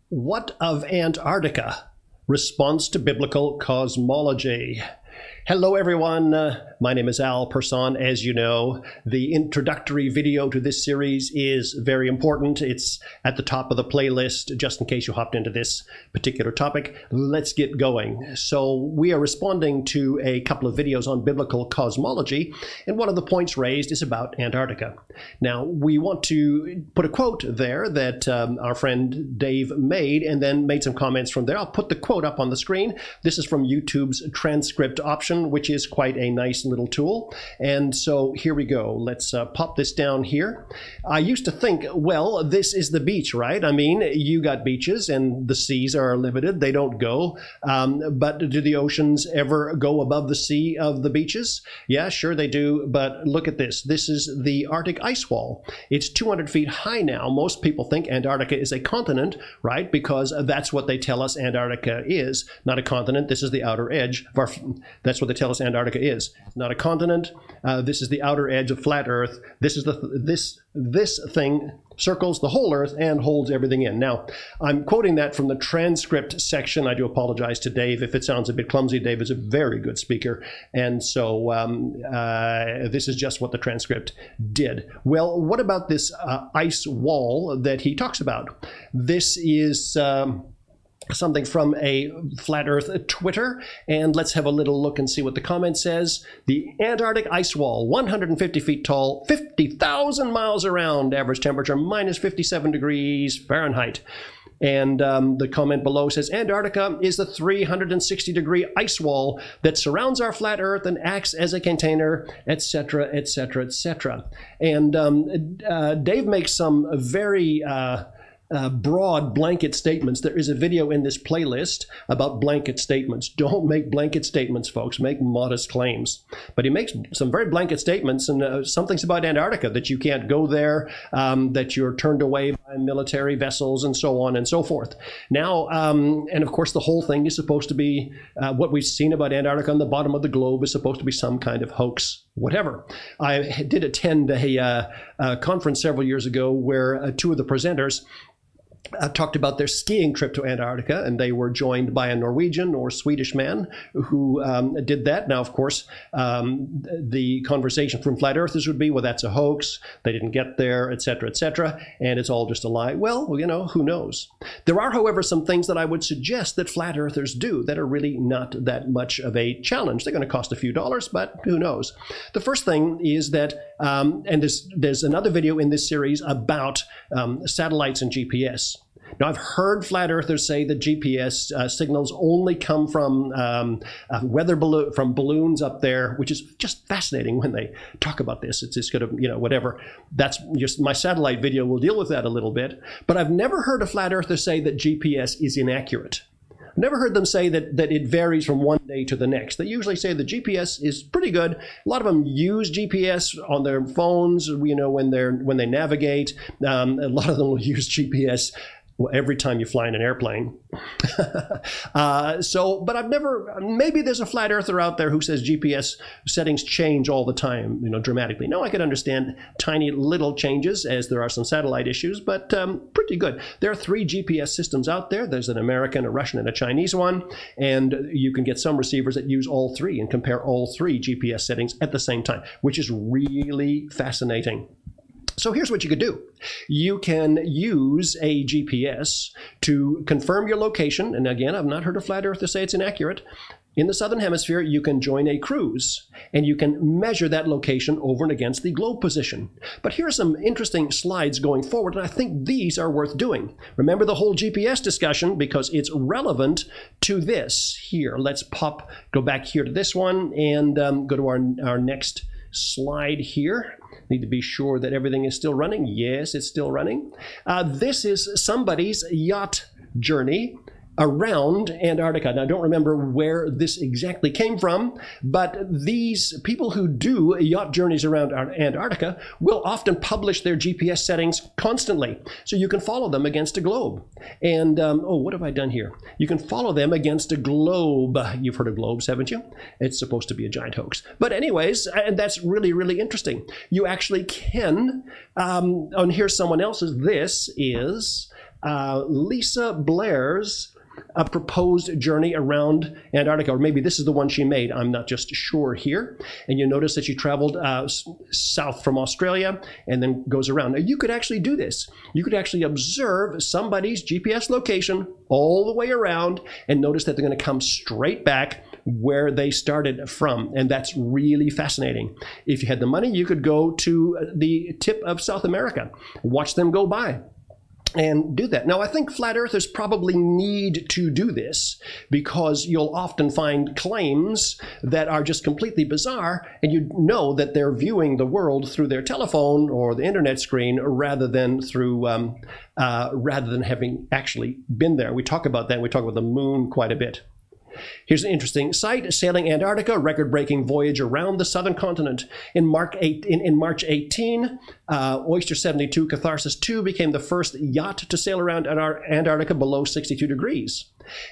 What of Antarctica? Response to biblical cosmology. Hello everyone, my name is Al Person. As you know, the introductory video to this series is very important. It's at the top of the playlist, just in case you hopped into this particular topic. Let's get going. So we are responding to a couple of videos on biblical cosmology, and one of the points raised is about Antarctica. Now, we want to put a quote there that our friend Dave made, and then made some comments from there. I'll put the quote up on the screen. This is from YouTube's transcript option, which is quite a nice little tool. And so here we go. Let's pop this down here. I used to think, well, this is the beach, right? I mean, you got beaches and the seas are limited. They don't go. But do the oceans ever go above the sea of the beaches? Yeah, sure they do. But look at this. This is the Arctic ice wall. It's 200 feet high now. Most people think Antarctica is a continent, right? Because that's what they tell us Antarctica is. Not a continent. This is the outer edge. That's what they tell us Antarctica is. Not a continent. This is the outer edge of flat Earth. This is this thing circles the whole Earth and holds everything in. Now, I'm quoting that from the transcript section. I do apologize to Dave if it sounds a bit clumsy. Dave is a very good speaker, and so this is just what the transcript did. Well, what about this ice wall that he talks about? This is something from a Flat Earth Twitter, and let's have a little look and see what the comment says. The Antarctic ice wall, 150 feet tall, 50,000 miles around, average temperature minus 57 degrees Fahrenheit. And the comment below says, Antarctica is the 360-degree ice wall that surrounds our flat Earth and acts as a container, etc., etc., etc. And Dave makes some very broad blanket statements. There is a video in this playlist about blanket statements. Don't make blanket statements, folks. Make modest claims. But he makes some very blanket statements, and some things about Antarctica, that you can't go there, that you're turned away by military vessels, and so on and so forth. Now, and of course, the whole thing is supposed to be, what we've seen about Antarctica on the bottom of the globe is supposed to be some kind of hoax. Whatever. I did attend a conference several years ago where two of the presenters talked about their skiing trip to Antarctica, and they were joined by a Norwegian or Swedish man who did that. Now, of course, the conversation from flat earthers would be, well, that's a hoax, they didn't get there, etc., etc., and it's all just a lie. Well, you know, who knows? There are, however, some things that I would suggest that flat earthers do that are really not that much of a challenge. They're going to cost a few dollars, but who knows? The first thing is that, and there's another video in this series about satellites and GPS. Now, I've heard flat earthers say that GPS signals only come from from balloons up there, which is just fascinating when they talk about this. It's just going to, you know, whatever. That's just my satellite video will deal with that a little bit. But I've never heard a flat earther say that GPS is inaccurate. I've never heard them say that it varies from one day to the next. They usually say the GPS is pretty good. A lot of them use GPS on their phones, you know, when they navigate. A lot of them will use GPS every time you fly in an airplane. But I've never, maybe there's a flat earther out there who says GPS settings change all the time, you know, dramatically. No, I could understand tiny little changes, as there are some satellite issues, but pretty good. There are 3 GPS systems out there. There's an American, a Russian, and a Chinese one, and you can get some receivers that use all 3 and compare all 3 GPS settings at the same time, which is really fascinating. So here's what you could do. You can use a GPS to confirm your location. And again, I've not heard a flat earther say it's inaccurate. In the Southern Hemisphere, you can join a cruise and you can measure that location over and against the globe position. But here are some interesting slides going forward, and I think these are worth doing. Remember the whole GPS discussion because it's relevant to this. Here, let's go back here to this one and go to our next slide here. Need to be sure that everything is still running. Yes, it's still running. This is somebody's yacht journey around Antarctica. Now, I don't remember where this exactly came from, but these people who do yacht journeys around Antarctica will often publish their GPS settings constantly. So you can follow them against a globe. And, oh, what have I done here? You can follow them against a globe. You've heard of globes, haven't you? It's supposed to be a giant hoax. But anyways, and that's really, really interesting. You actually can, and here's someone else's. This is Lisa Blair's a proposed journey around Antarctica, or maybe this is the one she made. I'm not just sure here. And you notice that she traveled south from Australia and then goes around. Now, you could actually do this. You could actually observe somebody's GPS location all the way around and notice that they're going to come straight back where they started from. And that's really fascinating. If you had the money, you could go to the tip of South America, watch them go by, and do that. Now, I think flat earthers probably need to do this because you'll often find claims that are just completely bizarre, and you know that they're viewing the world through their telephone or the internet screen rather than having actually been there. We talk about that. We talk about the moon quite a bit. Here's an interesting site, Sailing Antarctica, record-breaking voyage around the southern continent. In March 18, Oyster 72 Catharsis 2 became the first yacht to sail around Antarctica below 62 degrees.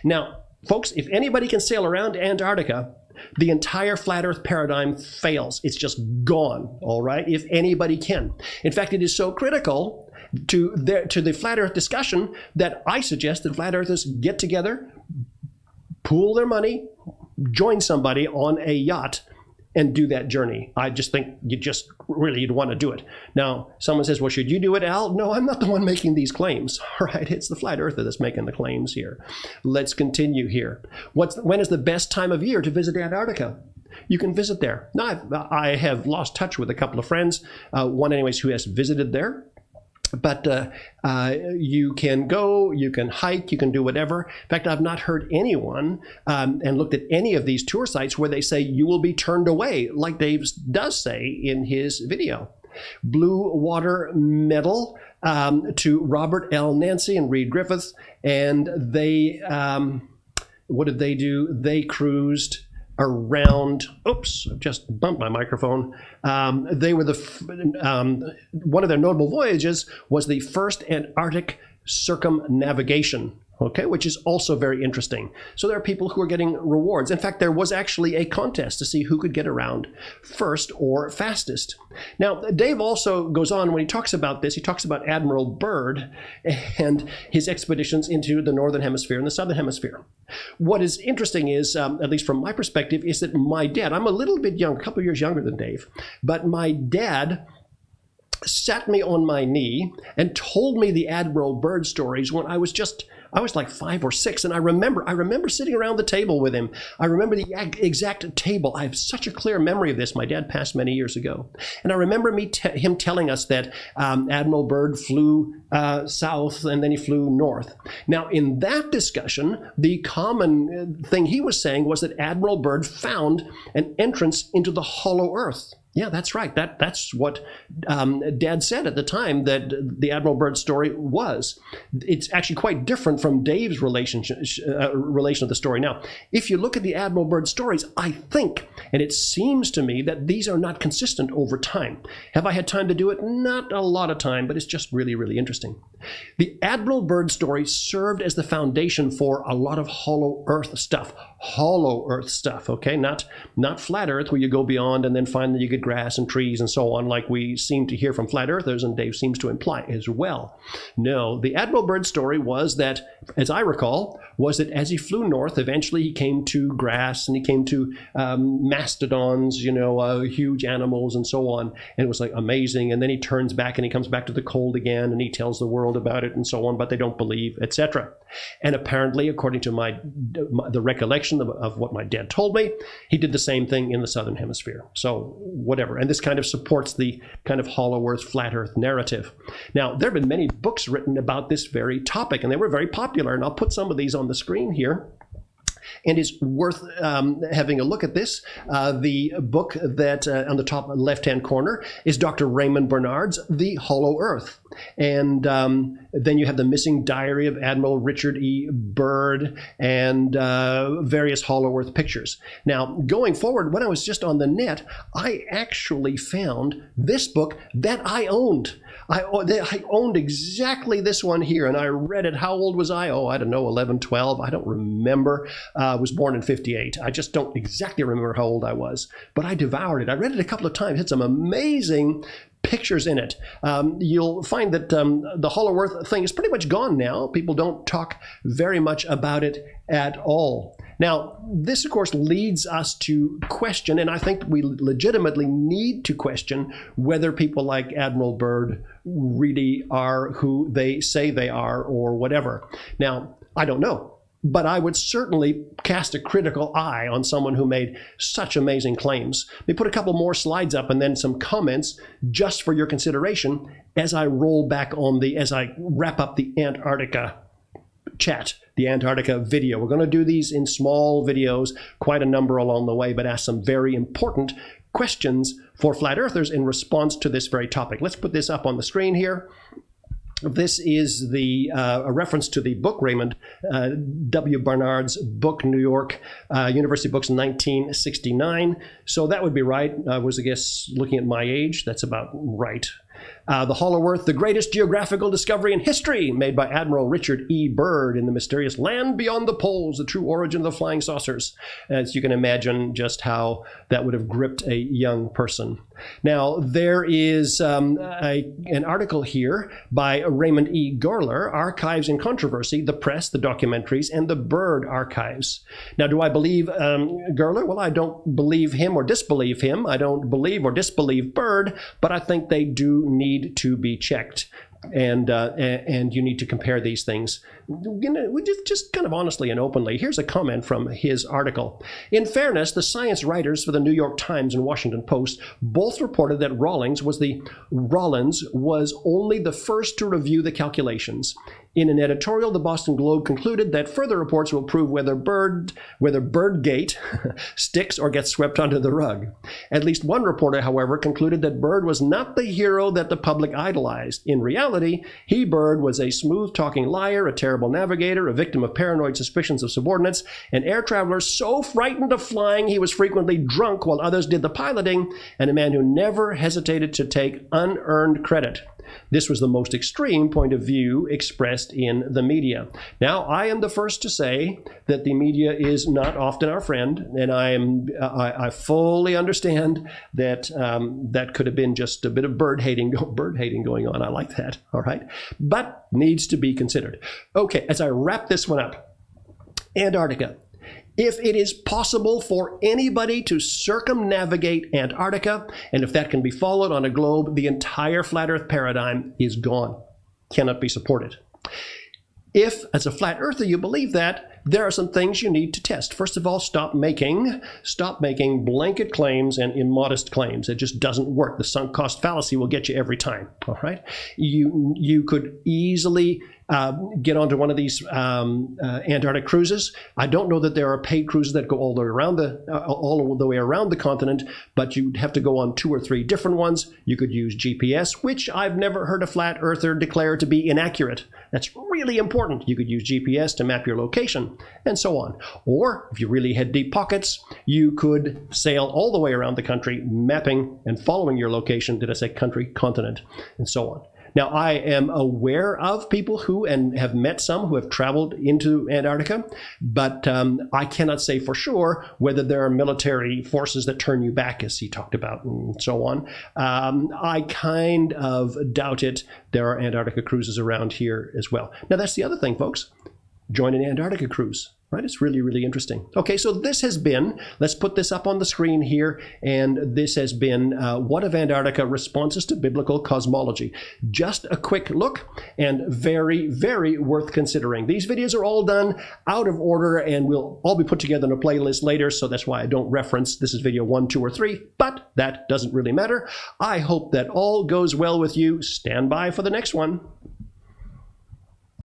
Now, folks, if anybody can sail around Antarctica, the entire flat earth paradigm fails. It's just gone, all right, if anybody can. In fact, it is so critical to the flat earth discussion that I suggest that flat earthers get together, pool their money, join somebody on a yacht, and do that journey. I just think you'd want to do it. Now, someone says, well, should you do it, Al? No, I'm not the one making these claims. All right, it's the flat earther that's making the claims here. Let's continue here. When is the best time of year to visit Antarctica? You can visit there. Now, I have lost touch with a couple of friends, one anyways who has visited there. But you can go, you can hike, you can do whatever. In fact, I've not heard anyone and looked at any of these tour sites where they say you will be turned away, like Dave does say in his video. Blue Water Medal to Robert L. Nancy and Reed Griffith. And they, what did they do? They cruised around, oops, I just bumped my microphone. They were one of their notable voyages was the first Antarctic circumnavigation, okay, which is also very interesting. So there are people who are getting rewards. In fact, there was actually a contest to see who could get around first or fastest. Now, Dave also goes on, when he talks about this, he talks about Admiral Byrd and his expeditions into the Northern Hemisphere and the Southern Hemisphere. What is interesting is, at least from my perspective, is that my dad, I'm a little bit young, a couple of years younger than Dave, but my dad sat me on my knee and told me the Admiral Byrd stories when I was like 5 or 6, and I remember sitting around the table with him. I remember the exact table. I have such a clear memory of this. My dad passed many years ago, and I remember him telling us that Admiral Byrd flew south and then he flew north. Now, in that discussion, the common thing he was saying was that Admiral Byrd found an entrance into the hollow earth. Yeah, that's right. That's what Dad said at the time that the Admiral Byrd story was. It's actually quite different from Dave's relation of the story. Now, if you look at the Admiral Byrd stories, I think, and it seems to me, that these are not consistent over time. Have I had time to do it? Not a lot of time, but it's just really, really interesting. The Admiral Byrd story served as the foundation for a lot of hollow earth stuff. Hollow earth stuff, okay? Not flat earth where you go beyond and then find that you get grass and trees and so on, like we seem to hear from flat earthers and Dave seems to imply as well. No, the Admiral Byrd story was that, as I recall, was that as he flew north, eventually he came to grass and he came to mastodons, huge animals and so on, and it was like amazing. And then he turns back and he comes back to the cold again and he tells the world about it and so on, but they don't believe, etc. And apparently, according to the recollection of what my dad told me, he did the same thing in the Southern Hemisphere. So whatever. And this kind of supports the kind of hollow earth, flat earth narrative. Now, there have been many books written about this very topic, and they were very popular. And I'll put some of these on the screen here. And it's worth having a look at this. The book that on the top left-hand corner is Dr. Raymond Bernard's The Hollow Earth. And then you have the missing diary of Admiral Richard E. Byrd and various hollow earth pictures. Now, going forward, when I was just on the net, I actually found this book that I owned. I owned exactly this one here, and I read it. How old was I? Oh, I don't know, 11, 12. I don't remember. I was born in 58. I just don't exactly remember how old I was, but I devoured it. I read it a couple of times. It's some amazing pictures in it. You'll find that the Hollow Earth thing is pretty much gone now. People don't talk very much about it at all. Now, this, of course, leads us to question, and I think we legitimately need to question whether people like Admiral Byrd really are who they say they are or whatever. Now, I don't know. But I would certainly cast a critical eye on someone who made such amazing claims. Let me put a couple more slides up and then some comments just for your consideration as I wrap up the Antarctica chat, the Antarctica video. We're going to do these in small videos, quite a number along the way, but ask some very important questions for flat earthers in response to this very topic. Let's put this up on the screen here. This is a reference to the book, Raymond W. Barnard's book, New York University Books, 1969. So that would be right. I was, I guess, looking at my age. That's about right. The Hollow Earth, the greatest geographical discovery in history, made by Admiral Richard E. Byrd in the mysterious land beyond the poles, the true origin of the flying saucers. As you can imagine just how that would have gripped a young person. Now, there is an article here by Raymond E. Goerler, Archives in Controversy, the Press, the Documentaries, and the Byrd Archives. Now, do I believe Goerler? Well, I don't believe him or disbelieve him. I don't believe or disbelieve Byrd, but I think they do need to be checked. And you need to compare these things, just kind of honestly and openly. Here's a comment from his article. In fairness, the science writers for the New York Times and Washington Post both reported that Rawlins was only the first to review the calculations. In an editorial, the Boston Globe concluded that further reports will prove whether Byrdgate sticks or gets swept under the rug. At least one reporter, however, concluded that Byrd was not the hero that the public idolized. In reality, Byrd was a smooth-talking liar, a terrible navigator, a victim of paranoid suspicions of subordinates, an air traveler so frightened of flying he was frequently drunk while others did the piloting, and a man who never hesitated to take unearned credit. This was the most extreme point of view expressed in the media. Now, I am the first to say that the media is not often our friend, and I fully understand that that could have been just a bit of bird hating going on. I like that, all right? But needs to be considered. Okay, as I wrap this one up, Antarctica. If it is possible for anybody to circumnavigate Antarctica, and if that can be followed on a globe, the entire flat earth paradigm is gone, cannot be supported. If, as a flat earther, you believe that, there are some things you need to test. First of all, stop making blanket claims and immodest claims. It just doesn't work. The sunk cost fallacy will get you every time, all right? You could easily get onto one of these Antarctic cruises. I don't know that there are paid cruises that go all the way around the continent, but you'd have to go on 2 or 3 different ones. You could use GPS, which I've never heard a flat earther declare to be inaccurate. That's really important. You could use GPS to map your location, and so on. Or, if you really had deep pockets, you could sail all the way around the country, mapping and following your location, did I say country, continent, and so on. Now, I am aware of people who, and have met some who have traveled into Antarctica, but I cannot say for sure whether there are military forces that turn you back, as he talked about, and so on. I kind of doubt it. There are Antarctica cruises around here as well. Now, that's the other thing, folks. Join an Antarctica cruise. Right? It's really, really interesting. Okay, so this has been, let's put this up on the screen here, and this has been What of Antarctica? Responses to Biblical Cosmology. Just a quick look, and very, very worth considering. These videos are all done out of order, and will all be put together in a playlist later, so that's why I don't reference this is video 1, 2, or 3, but that doesn't really matter. I hope that all goes well with you. Stand by for the next one.